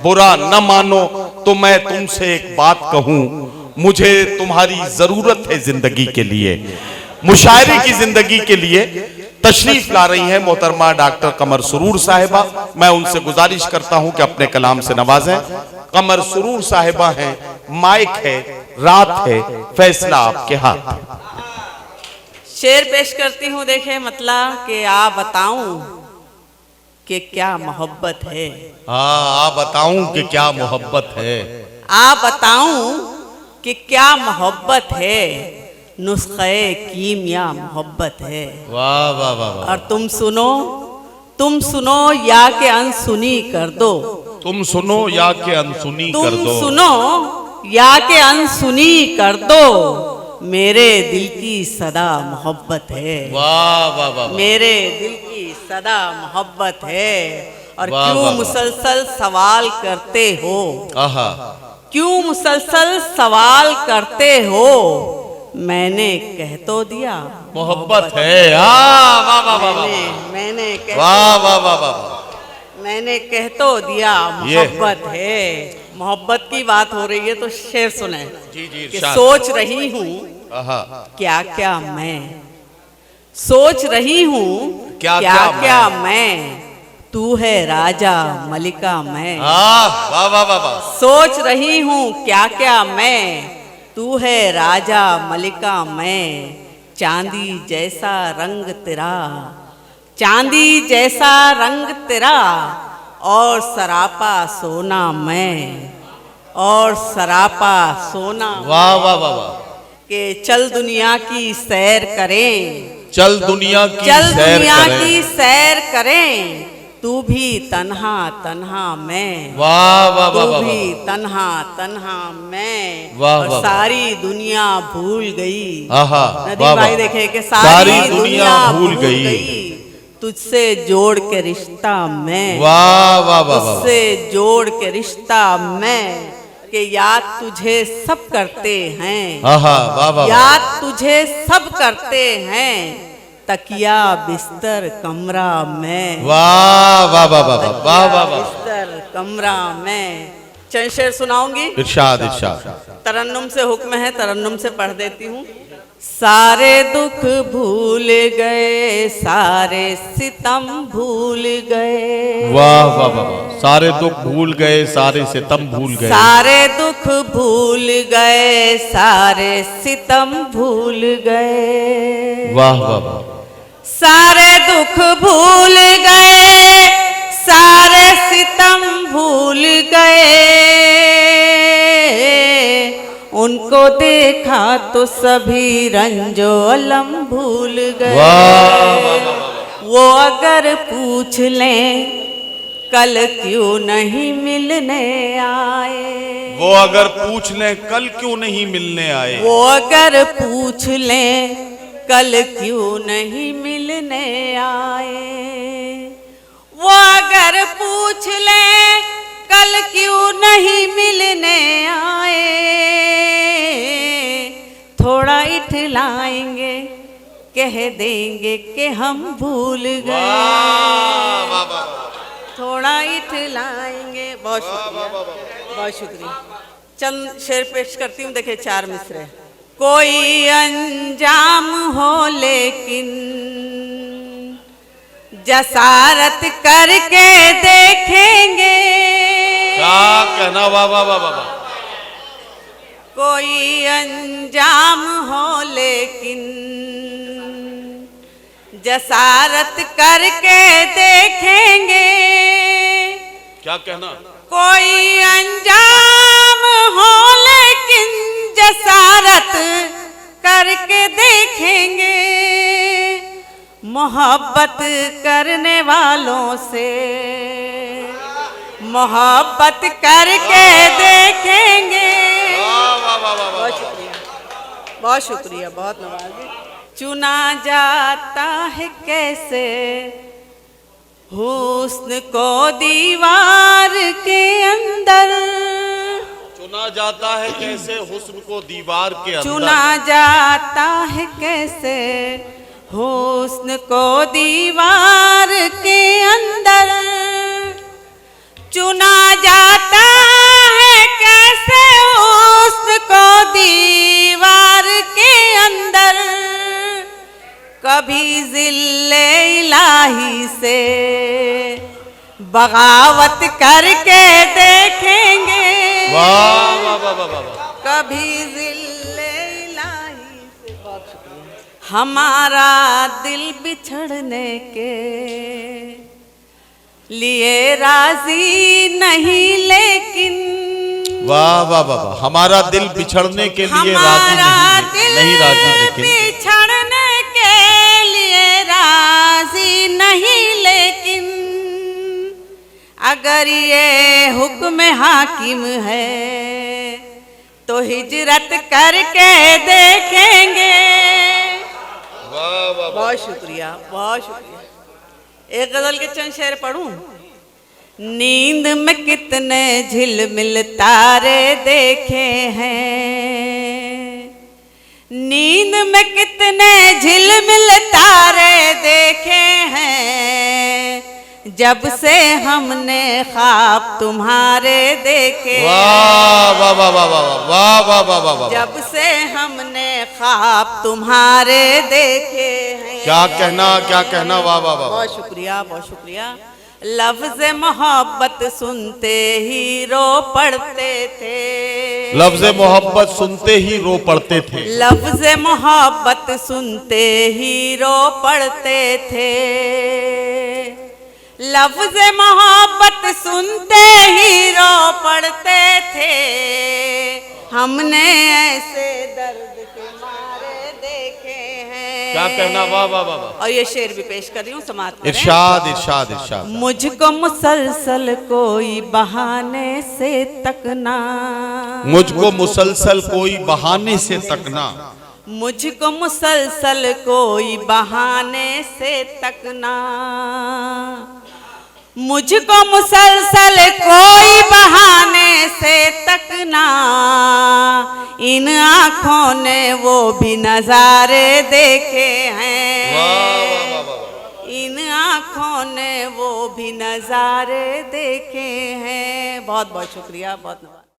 बुरा न मानो तो मैं तुमसे एक बात कहूं, मुझे तुम्हारी जरूरत है जिंदगी के लिए। मुशायरे की जिंदगी के लिए तशरीफ ला रही हैं मोहतरमा डॉक्टर कमर सुरूर साहिबा। मैं उनसे गुजारिश करता हूं कि अपने कलाम से नवाजें। कमर सुरूर साहिबा हैं, माइक है, रात है, फैसला आपके हाथ। शेर पेश करती हूँ, देखे मतलब कि आ बताऊं कि क्या मोहब्बत है। आ बताऊं कि क्या मोहब्बत है। आ बताऊं कि क्या मोहब्बत है, नुस्खे कीमिया मोहब्बत है। वाह वाह वाह वाह। और तुम सुनो या के अनसुनी कर दो। तुम सुनो या के अनसुनी कर दो। तुम सुनो या के अनसुनी कर दो, मेरे दिल की सदा मोहब्बत है। वाह वाह वाह। मेरे दिल की सदा मोहब्बत है। और वाह, क्यों वाह, वाह। मुसलसल सवाल करते हो, आहा। क्यों मुसलसल सवाल करते हो, मैंने कह तो दिया मोहब्बत है। वाह वाह वाह वाह। मैंने कह वाह वाह वाह वाह। मैंने कह तो दिया मोहब्बत है। मोहब्बत की बात हो रही है तो शेर सुने। जी जी कि इरशाद। सोच रही हूँ आहा। क्या क्या मैं, सोच रही हूँ क्या क्या क्या क्या मैं, तू है राजा मलिका मैं। वाह वाह वाह वाह। सोच रही हूँ क्या क्या मैं, तू है राजा मलिका मैं। चांदी जैसा रंग तेरा, चांदी जैसा रंग तेरा, और सरापा सोना मैं, और सरापा सोना। वाह वाह वाह वाह। के चल दुनिया की सैर करें, चल दुनिया की चल सैर दुनिया करें। की सैर करें, तू भी तन्हा तन्हा मैं। वाह वाह वाह तू वाह। भी तन्हा तन्हा मैं। वाह, और वाह, सारी दुनिया भूल गई। आहा। नदी वाह, भाई वाह। देखे कि सारी दुनिया भूल गई, तुझसे जोड़ के रिश्ता मैं। वाह वाह वाह वाह। तुझसे जोड़ के रिश्ता मैं, कि याद तुझे सब करते हैं। आहा। वाह वाह। याद तुझे सब करते हैं, तकिया बिस्तर कमरा में। वाह वाह वाह वाह वाह वाह वाह। बिस्तर कमरा में। चंद शेर सुनाऊंगी। इरशाद इरशाद। तरन्नुम से हुक्म है, तरन्नुम से पढ़ देती हूँ। सारे दुख भूल गए, सारे सितम भूल गए। वाह वाह वाह वाह। सारे दुख भूल गए, सारे सितम भूल गए। सारे दुख भूल गए, सारे सितम भूल गए। वाह वाह वाह। सारे दुख भूल गए, सारे सितम भूल गए। उनको देखा तो सभी रंजो अलम भूल गए। वो अगर पूछ लें कल क्यों नहीं मिलने आए, वो अगर पूछ लें कल क्यों नहीं मिलने आए। वो अगर पूछ लें कल क्यों नहीं मिलने आए। वो अगर पूछ लें कल क्यों नहीं मिलने आए, थोड़ा इठलाएंगे कह देंगे कि हम भूल गए। थोड़ा इठलाएंगे। बहुत शुक्रिया, बहुत शुक्रिया। चंद शेर पेश करती हूँ, देखे 4 मिसरे। कोई अंजाम हो लेकिन जसारत करके देखेंगे। क्या कहना। वाह वाह वाह वाह। कोई अंजाम हो लेकिन जसारत करके देखेंगे। क्या कहना। कोई अंजाम हो लेकिन जसारत करके देखेंगे। मोहब्बत करने वालों से मोहब्बत करके देखेंगे। बहुत शुक्रिया, बहुत शुक्रिया, बहुत नवाजी। चुना जाता है कैसे हुस्न को दीवार के अंदर। चुना जाता है कैसे हुस्न को दीवार के अंदर। चुना जाता है कैसे हुस्न को दीवार के अंदर। चुना जाता से बगावत करके देखेंगे। वाह वाह वाह वाह वाह। कभी जिल्ले इलाही से। बहुत शुक्रिया। हमारा दिल बिछड़ने के लिए राजी नहीं लेकिन। वाह वाह वाह वाह। हमारा दिल बिछड़ने के लिए राजी नहीं लेकिन। बिछड़ने के लिए राजी नहीं लेकिन अगर ये हुक्म हाकिम है तो हिजरत करके देखेंगे। वाह वाह। बहुत शुक्रिया, बहुत शुक्रिया। एक गजल के चंद शेर पढ़ूं। नींद में कितने झिलमिल तारे देखे हैं, नींद में कितने झिलमिल तारे देखे हैं, जब से हमने ख्वाब तुम्हारे देखे। वाह वाह वाह वाह वाह वाह वाह वाह वाह। जब से हमने ख्वाब तुम्हारे देखे हैं। क्या कहना, क्या कहना। वाह वाह वाह। बहुत शुक्रिया, बहुत शुक्रिया। लफ्ज़ मोहब्बत सुनते ही रो पड़ते थे। लफ्ज़ मोहब्बत सुनते ही रो पड़ते थे। लफ्ज़ मोहब्बत सुनते ही रो पड़ते थे। लफ्ज़ मोहब्बत सुनते ही रो पड़ते थे। हमने ऐसे दर्द के मारे देखे हैं। क्या कहना। वाह वाह वाह वाह। और ये शेर भी पेश कर रही हूँ, समाप्त करें। इरशाद इरशाद इरशाद। मुझको मुसलसल कोई बहाने से तकना, मुझको मुसलसल कोई बहाने से तकना, मुझको मुसलसल कोई बहाने से तकना, मुझको मुसलसल कोई बहाने से तकना। इन आँखों ने वो भी नजारे देखे हैं। वाह वाह वाह। इन आँखों ने वो भी नजारे देखे हैं। बहुत बहुत शुक्रिया, बहुत धन्यवाद।